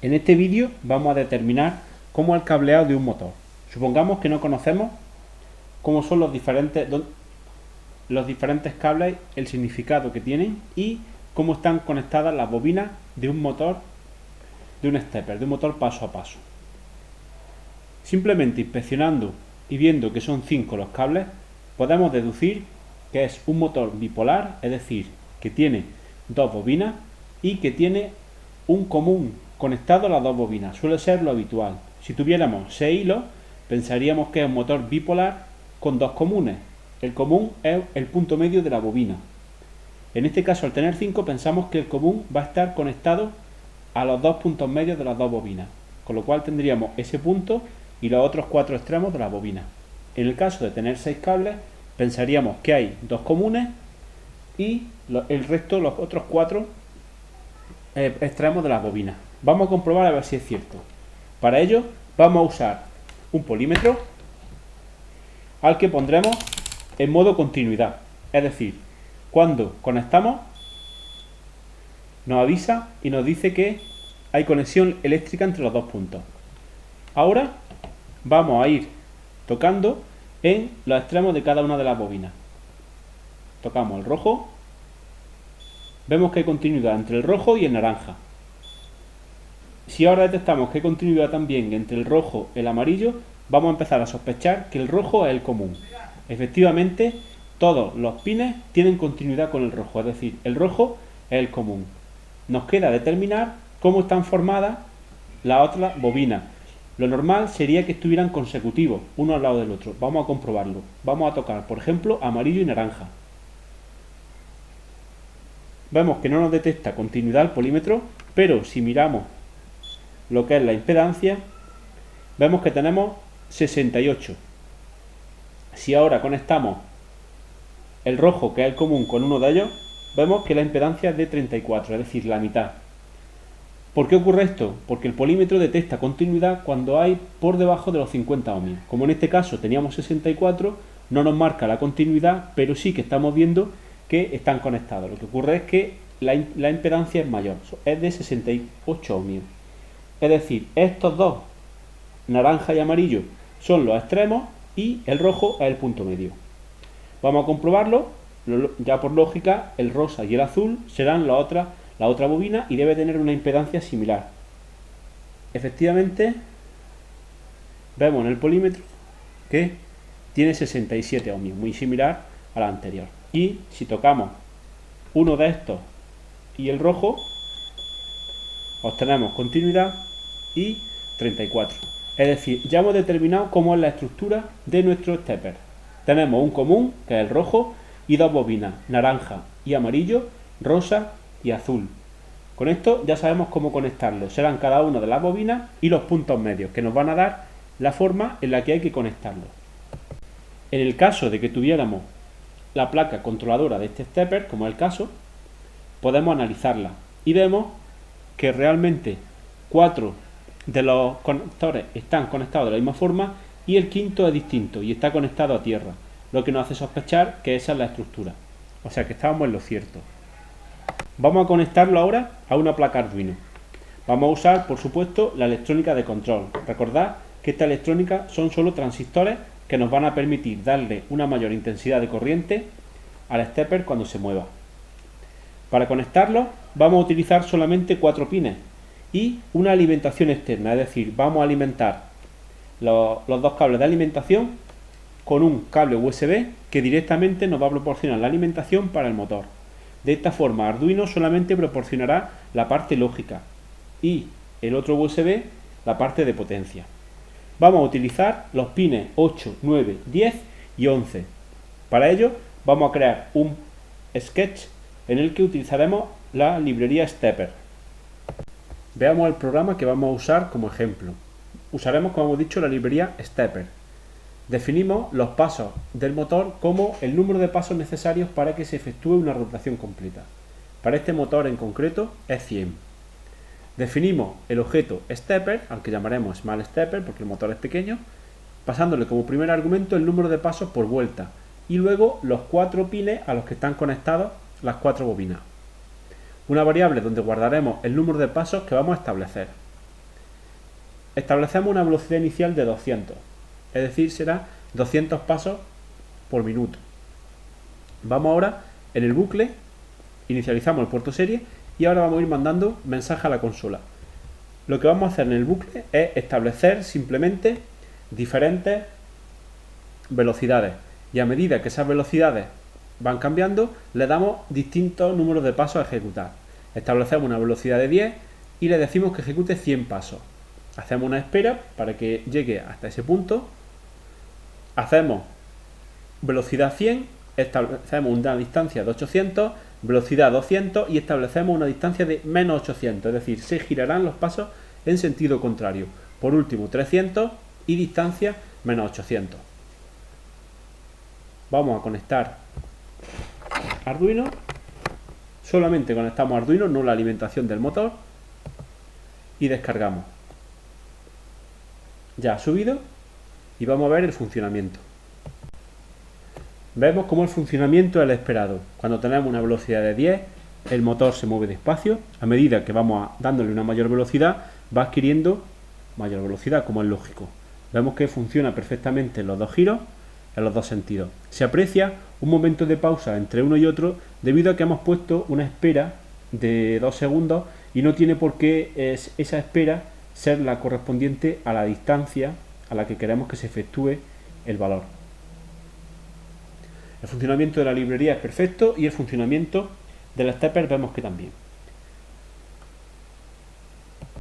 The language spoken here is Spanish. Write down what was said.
En este vídeo vamos a determinar cómo es el cableado de un motor. Supongamos que no conocemos cómo son los diferentes cables, el significado que tienen y cómo están conectadas las bobinas de un motor, de un stepper, de un motor paso a paso. Simplemente inspeccionando y viendo que son 5 los cables, podemos deducir que es un motor bipolar, es decir, que tiene 2 bobinas y que tiene un común conectado a las 2 bobinas. Suele ser lo habitual. Si tuviéramos 6 hilos, pensaríamos que es un motor bipolar con 2 comunes. El común es el punto medio de la bobina. En este caso, al tener 5, pensamos que el común va a estar conectado a los 2 puntos medios de las 2 bobinas, con lo cual tendríamos ese punto y los otros 4 extremos de la bobina. En el caso de tener 6 cables, pensaríamos que hay 2 comunes y el resto, los otros 4 extremos de la bobina. Vamos a comprobar a ver si es cierto. Para ello vamos a usar un polímetro al que pondremos en modo continuidad, es decir, cuando conectamos nos avisa y nos dice que hay conexión eléctrica entre los 2 puntos. Ahora vamos a ir tocando en los extremos de cada una de las bobinas. Tocamos el rojo, vemos que hay continuidad entre el rojo y el naranja. Si ahora detectamos que hay continuidad también entre el rojo y el amarillo, vamos a empezar a sospechar que el rojo es el común. Efectivamente, todos los pines tienen continuidad con el rojo, es decir, el rojo es el común. Nos queda determinar cómo están formadas las otras bobinas. Lo normal sería que estuvieran consecutivos, uno al lado del otro. Vamos a comprobarlo. Vamos a tocar, por ejemplo, amarillo y naranja. Vemos que no nos detecta continuidad el polímetro, pero si miramos lo que es la impedancia, vemos que tenemos 68. Si ahora conectamos el rojo, que es el común, con uno de ellos, vemos que la impedancia es de 34, es decir, la mitad. ¿Por qué ocurre esto? Porque el polímetro detecta continuidad cuando hay por debajo de los 50 ohmios. Como en este caso teníamos 64, no nos marca la continuidad, pero sí que estamos viendo que están conectados. Lo que ocurre es que la impedancia es mayor, es de 68 ohmios. Es decir, estos dos, naranja y amarillo, son los extremos y el rojo es el punto medio. Vamos a comprobarlo. Ya por lógica, el rosa y el azul serán la otra bobina y debe tener una impedancia similar. Efectivamente, vemos en el polímetro que tiene 67 ohmios, muy similar a la anterior. Y si tocamos uno de estos y el rojo, obtenemos continuidad y 34. Es decir, ya hemos determinado cómo es la estructura de nuestro stepper. Tenemos un común, que es el rojo, y 2 bobinas, naranja y amarillo, rosa y azul. Con esto ya sabemos cómo conectarlos. Serán cada una de las bobinas y los puntos medios, que nos van a dar la forma en la que hay que conectarlos. En el caso de que tuviéramos la placa controladora de este stepper, como es el caso, podemos analizarla y vemos que realmente 4 de los conectores están conectados de la misma forma y el quinto es distinto y está conectado a tierra, lo que nos hace sospechar que esa es la estructura. O sea que estábamos en lo cierto. Vamos a conectarlo ahora a una placa Arduino. Vamos a usar, por supuesto, la electrónica de control. Recordad que esta electrónica son solo transistores que nos van a permitir darle una mayor intensidad de corriente al stepper cuando se mueva. Para conectarlo vamos a utilizar solamente 4 pines y una alimentación externa, es decir, vamos a alimentar los 2 cables de alimentación con un cable USB que directamente nos va a proporcionar la alimentación para el motor. De esta forma, Arduino solamente proporcionará la parte lógica y el otro USB la parte de potencia. Vamos a utilizar los pines 8, 9, 10 y 11. Para ello vamos a crear un sketch en el que utilizaremos la librería Stepper. Veamos el programa que vamos a usar como ejemplo. Usaremos, como hemos dicho, la librería Stepper. Definimos los pasos del motor como el número de pasos necesarios para que se efectúe una rotación completa. Para este motor en concreto es 100. Definimos el objeto Stepper, al que llamaremos Small Stepper porque el motor es pequeño, pasándole como primer argumento el número de pasos por vuelta y luego los 4 pines a los que están conectados las 4 bobinas. Una variable donde guardaremos el número de pasos que vamos a establecer. establecemos una velocidad inicial de 200, es decir, será 200 pasos por minuto. Vamos ahora en el bucle, inicializamos el puerto serie y ahora vamos a ir mandando mensajes a la consola. Lo que vamos a hacer en el bucle es establecer simplemente diferentes velocidades y a medida que esas velocidades van cambiando le damos distintos números de pasos a ejecutar. Establecemos una velocidad de 10 y le decimos que ejecute 100 pasos. Hacemos una espera para que llegue hasta ese punto, hacemos velocidad 100, establecemos una distancia de 800, velocidad 200 y establecemos una distancia de menos 800, es decir, se girarán los pasos en sentido contrario. Por último 300 y distancia menos 800. Vamos a conectar Arduino, solamente conectamos Arduino, no la alimentación del motor, y descargamos. Ya ha subido y vamos a ver el funcionamiento. Vemos cómo el funcionamiento es el esperado. Cuando tenemos una velocidad de 10, el motor se mueve despacio. A medida que vamos dándole una mayor velocidad, va adquiriendo mayor velocidad, como es lógico. Vemos que funciona perfectamente en los dos giros, en los dos sentidos. Se aprecia un momento de pausa entre uno y otro debido a que hemos puesto una espera de 2 segundos y no tiene por qué esa espera ser la correspondiente a la distancia a la que queremos que se efectúe el valor. El funcionamiento de la librería es perfecto y el funcionamiento del stepper vemos que también.